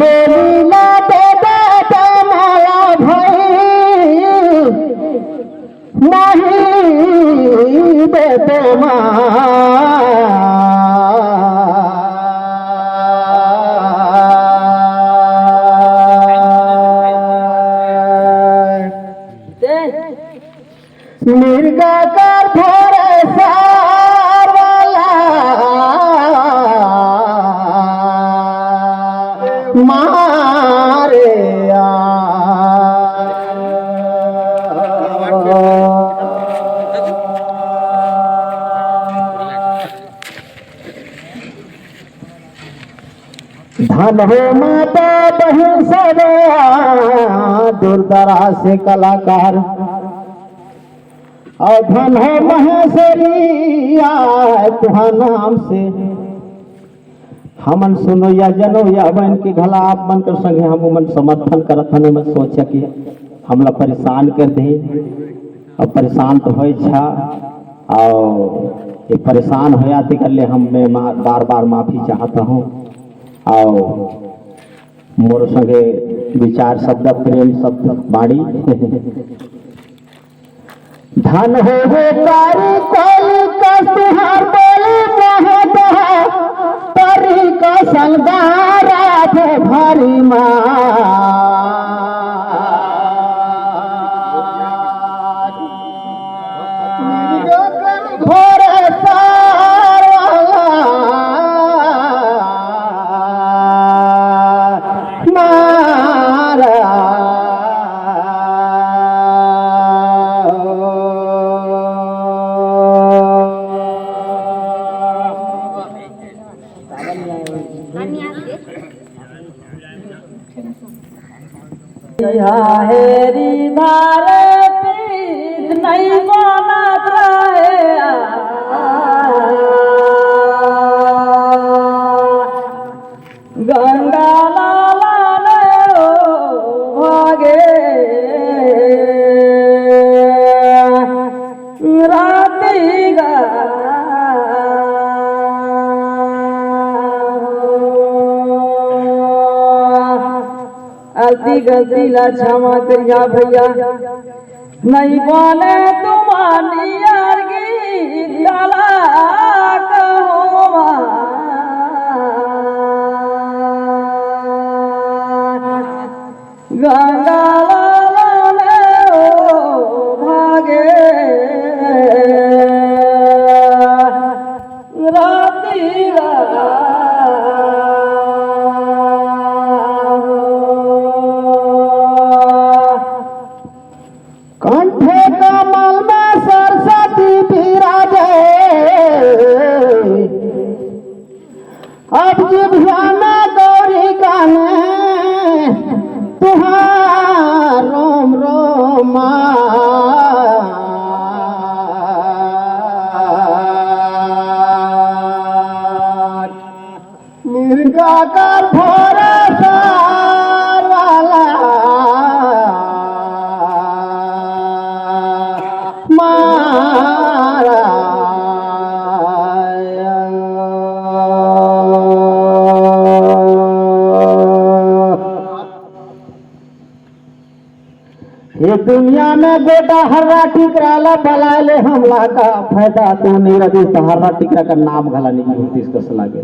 बोलिला देता तो माया भई नहीं देते मिर्गा कर भोरे सार वाला मारे धन हो माता बहन सब दूर दराज से कलाकार और धन हो महेश्वरी तुहा नाम से हमन सुनो या जनो या बन के घला आप मन कर संगे हम मन समर्थन करत हने मत सोचा कि हमला परेशान कर दे और परेशान तो हो छा और ये परेशान होया थे कर ले हम मैं बार बार माफी चाहता हूँ और मोर संगे विचार शब्द प्रेम शब्द बाड़ी धन हो वो कारी कोली का तुहार बोली मोहत है परी का संगारा थे भारी भोरे सार मारा हेरी धारे पीत नहीं बनत रहे गंगा लाला ने भागे राती गा गलती गलती ला क्षमा करिया भैया नहीं बने तुम्हारी यार की डाला कहो गंगा लाला ने भागे राती कंठे कमल में सरस्वती विराजे अब जिभ्या में गौरी गाने तुहार रोम रोम मिर्गा कर भोरे सार वाला मारा ये दुनिया में बेटा हर्रा टिकराला बला ले हमला का फायदा तो नहीं रही तो हर्रा टिकरा का नाम घला नहीं होती इसको लागे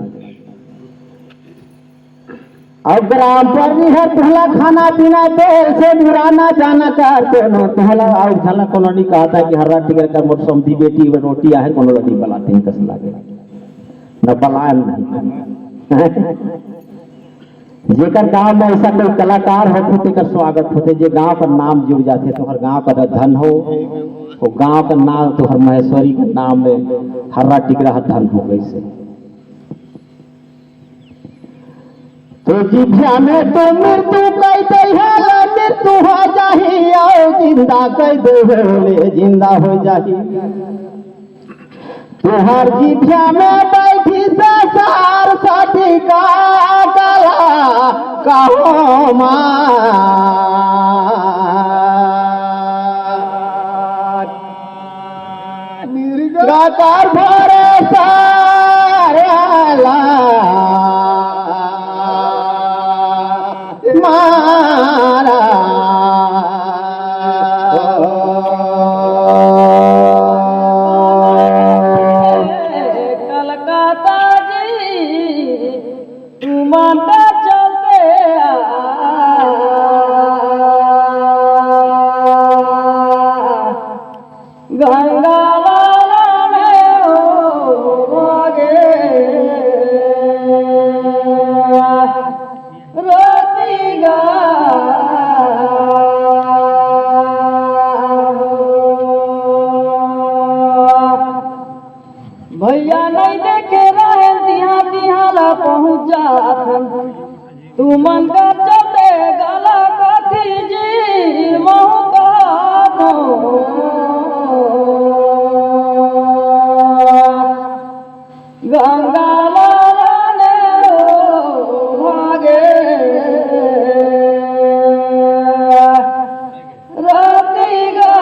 और ग्राम पर भी है तुहला खाना पीना देर से मुराना जाना करते नो तुहला और झला कोनो नहीं कहता कि हर्रा टिकर कर मोर समधी बेटी रोटी आहे कोनो रोटी बनाते हैं कस लागे न बलायन नहीं जेकर गांव में ऐसा कोई कलाकार होते तेकर स्वागत होते जे गांव का नाम जुड़ जाते तो हर गांव का धन हो वो गांव का नाम तो हर महेश्वरी का नाम में हर्रा टिकरा धन हो गई से तो जिभ्या में तो मृत्यु कह दे है मृत्यु हो जाही और जिंदा कह दे जिंदा हो जाही तुहार जिभ्या में बैठी सार सटी का कला कहो मिर्गाकार भरे सारा भैया नहीं देखे रहे दिहा दिहाला पहुँच जात तू मन का चलते गला कथी जी महू का गंगा लाने भागे राती गा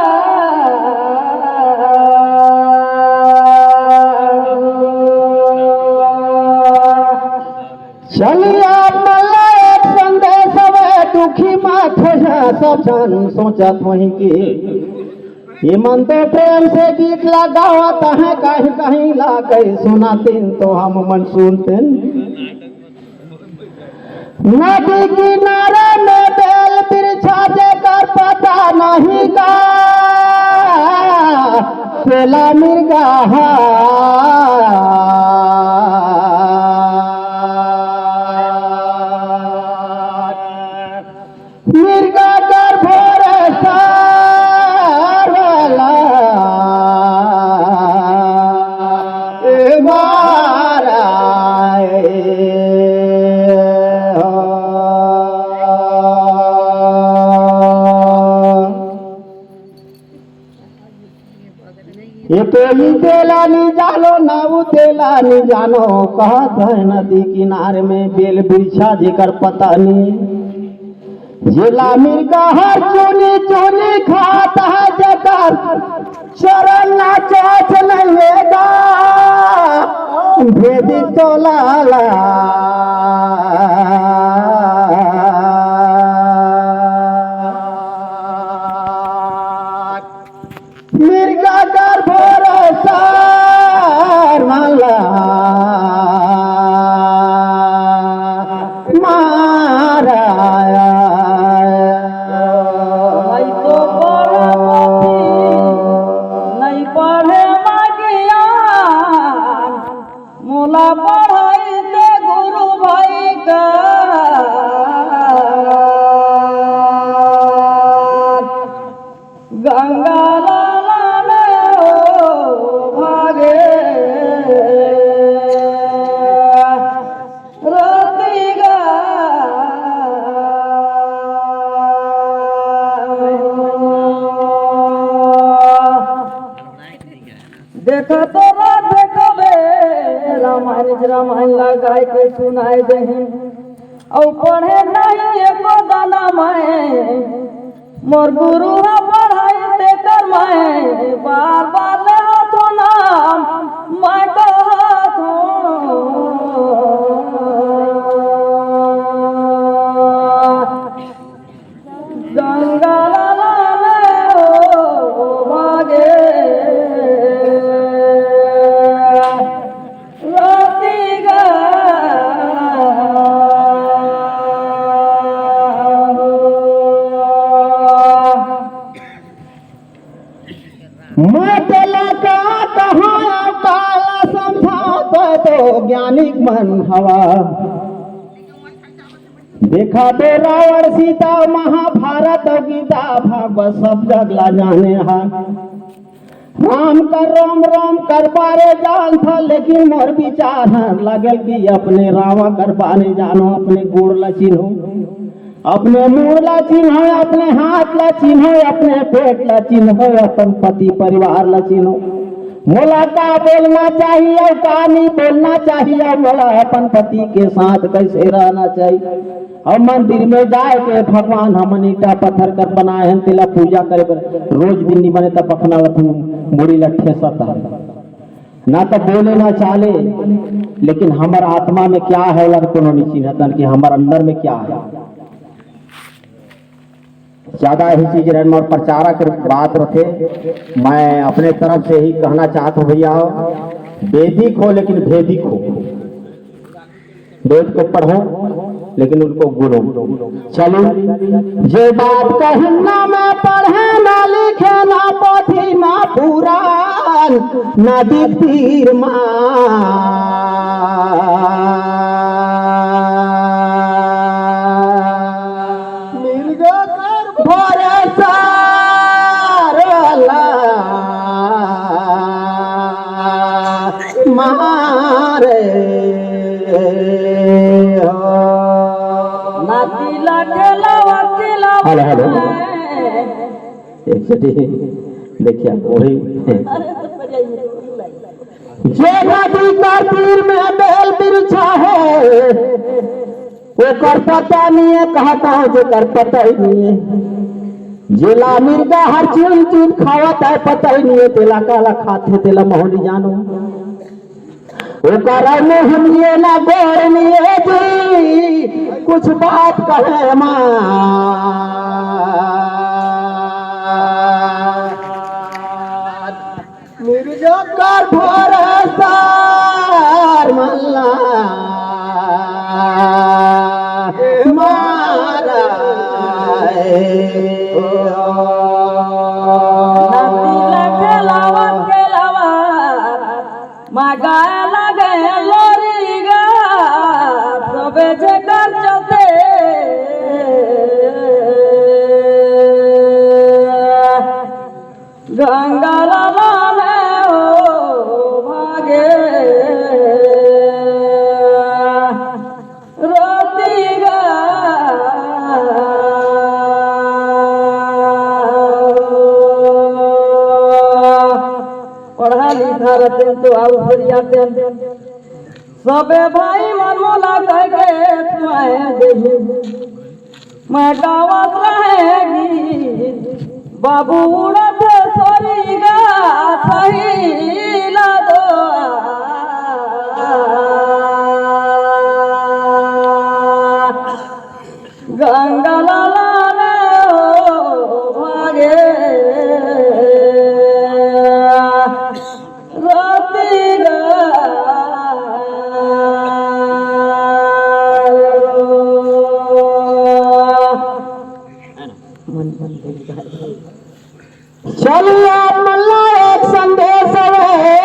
चलिया मल्ला एक संदेश वे दुखी माथ सब जन सोचत वहीं के ये मन तो प्रेम से गीत लगावत है कहीं कहीं लागे सुनातीन तो हम मन सुनते नदी किनारे में बेल बिरछा देकर पता नहीं का केला मिर्गा मिर्गा कर भोरे सारला मारा ये तो ही तेला नहीं जानो ना वो तेला नहीं जानो कहत है नदी किनारे में बेल बिछा जेकर पता नहीं जिला मिर्गा हर चुनी चुनी खाता है जकर चरण ना चोच नहीं लेगा भेदी तो लाला मिर्गा कर भरोसा माला मोला पढ़ाई दे गुरु भाई का गंगा लाने भागे राती गा देखा तो रात कबे रामायण लगाए के सुनाए दे और पढ़े नहीं एको दाना मैं मोर गुरु पढ़ाई दे कर मैं बार बार ले हाथों नाम मैं कहत गंगा लाने भागे मतला का कहाँ काला समझाता तो ज्ञानिक मन हवा देखा तो रावण सीता महाभारत गीता भागवत सब जगला जाने हा राम कर रोम रोम कर पारे जान था लेकिन मोर विचार लगल कि अपने रावा कर पाने जानो अपने गोड़ ला चिन्हो अपने मुंह ला चिन्हो अपने हाथ ला चिन्हो अपने पेट ला चिन्हो अपन पति परिवार ला चिन्हो मोला का बोलना चाहिए और का नहीं बोलना चाहिए मोला अपन पति के साथ कैसे रहना चाहिए और मंदिर में जाए के भगवान हमन ईटा पत्थर कर बनाए हैं तिला पूजा करे रोज दिन नहीं बने तब अपना मुड़ी लट्ठे सता ना तो बोले ना चाले लेकिन हमार आत्मा में क्या है लग कोनो नहीं चिन्हतन कि हमार अंदर में क्या है ज्यादा ही चीज रहने और प्रचारक बात रखे मैं अपने तरफ से ही कहना चाहता हूँ भैया वेदिक हो लेकिन भेदिक हो वेद को पढ़ो लेकिन उनको गुरु चलो जो बात कहना मैं पढ़े ना लिखे ना पोथी ना पुराण ना दीप्तीर मिर्गा कर भरोसा मारे नातीला केलावा हेलो हेलो एक सेकंड देखिए वही जो नदी का तीर में बेल बिरछा है वो कर पता नहीं है कहता है जो कर पता ही नहीं है जिला मिर्गा हर चीज चीज खावता है पता ही नहीं है तेला काला खाते तेला मोहनी जानो वो कर में हम ये ना गोर लिए जी कुछ बात कहे मां मिर्जा कर भरोसार मल्ला मारा नातीला केलावा मागाया लगे लोरी गा सबे जे कर चलते गंगा लाला में हो भागे रोती गा पढ़ा लिखा रहते तो आउ फरियाते सबे भाई मन मोला कह के तुम्हें देही मैं गावत रहेगी बाबू उड़त सोरी गा सही ला दो गंगा लाला ने हो भागे रोती गा चलिए मल्ला एक संदेश है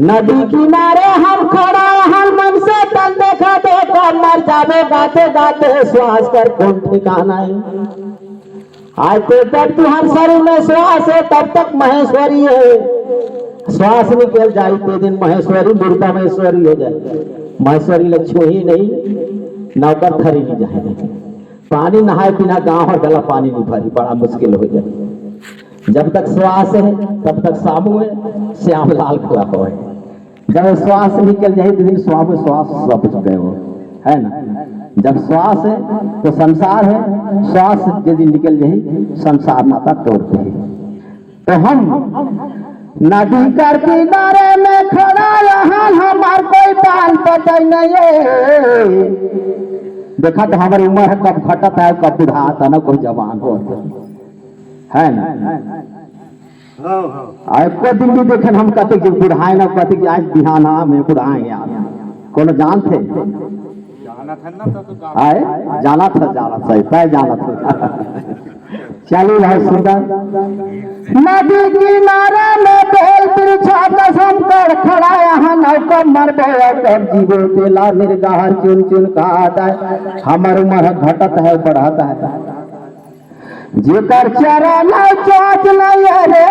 नदी किनारे हम खड़ा हम मन से तल देखा देखा मर जावे गाते गाते श्वास कर कौन ठिकाना है आज तो तक तुम्हारे शरीर में श्वास है तब तक महेश्वरी है श्वास निकल जाए तो दिन महेश्वरी मुर्दा महेश्वरी हो जाए महेश्वरी लक्ष्मी ही नहीं नौकर थरी नहीं जाए पानी नहाए बिना गांव और गला पानी नहीं भरी बड़ा मुश्किल हो जाए जब तक श्वास है तब तक सामू है श्याम लाल खुआ हो है जब श्वास निकल जाए तो दिन स्वाम श्वास सब गए हो है ना जब श्वास है तो संसार है श्वास यदि निकल जाए संसार नाता तोड़ते हैं तो हम नदी कर किनारे में खड़ा यहाँ हमार कोई बाल पता नहीं है देखा तो हमारी उम्र है कब घटत है कब बुढ़ाता ना कोई जवान हो है ना को दिन भी देखे हम कहते कि बुढ़ाए ना कहते कि आज बिहाना में बुढ़ाए यार कोनो जान थे आए जाना था तय जाना था चलिए भाई सुंदर नदी किनारे में बेल बिरछा कसम कर खड़ा यहाँ नौकर मरबे कर जीवो तेला निर्गाह चुन चुन कहा हमर उम्र घटत है बढ़त है जेकर चरण चोट नहीं रे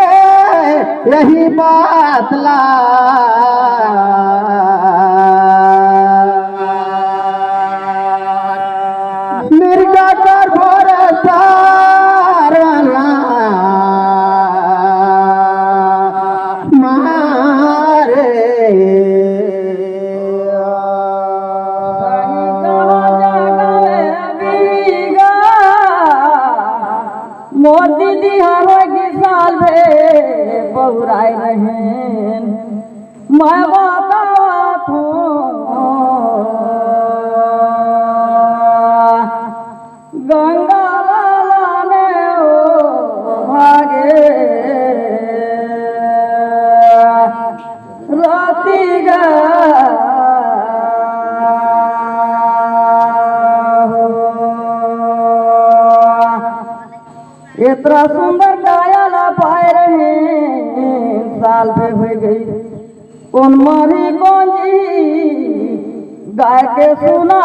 यही बात ला मिर्गा कर भरोसा मोदी दिहारोगी साल भे बहुराय नहीं मैं बतावत हूँ गंगा लाला ने ओ भागे राती गा इतना सुंदर गाया ला पाए रहे साल पे हो गई कौन मरी कौन जी गाय के सुना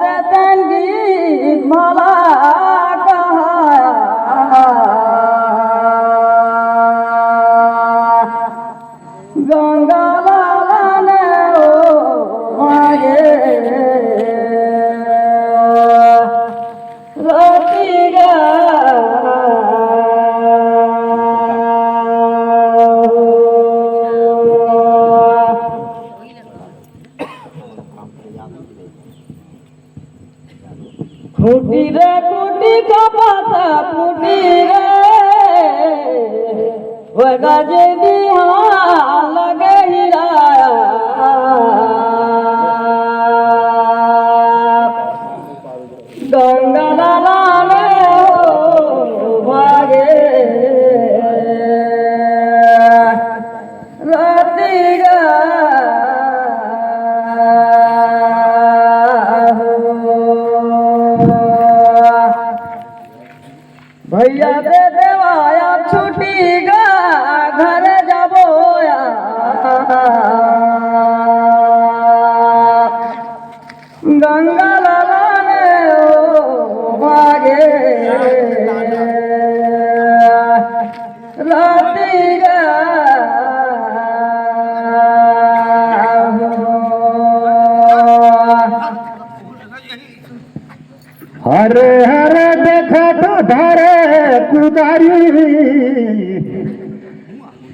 देते गीत भला कहा वगा जे बिहान लगे हीरा गंगा लाने भागे रतिगा भैया दे देवाया छुट्टी गा घर जाबो गंगा लाने भागे रतिगा हरे हरे देखा तो धरे कुदारी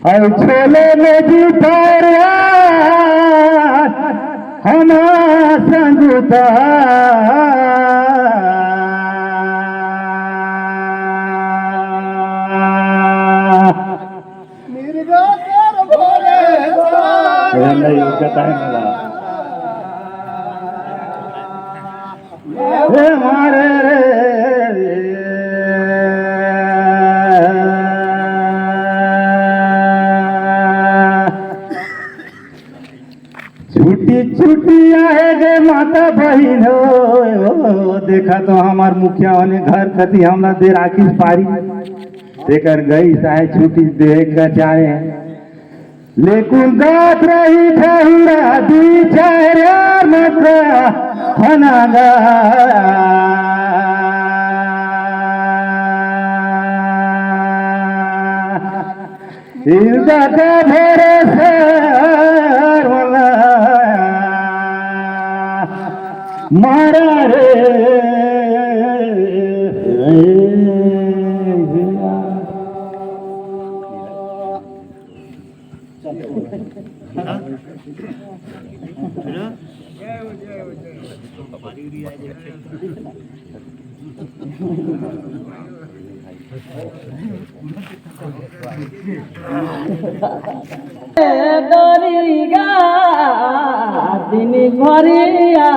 और छोले में जुटाया हम संगुता नहीं कहता है मारे छुट्टी छुट्टी आए गे माता बहन हो देखा तो हमार मुखिया ने घर खती हमरा दे राखी पारी देकर गई चाहे छुट्टी दे कर जाए लेकिन गात रही ठहरा दी चाहे मत हनागा इल्दा का भरोसा वाला मारा रे दरिगा दिन भरिया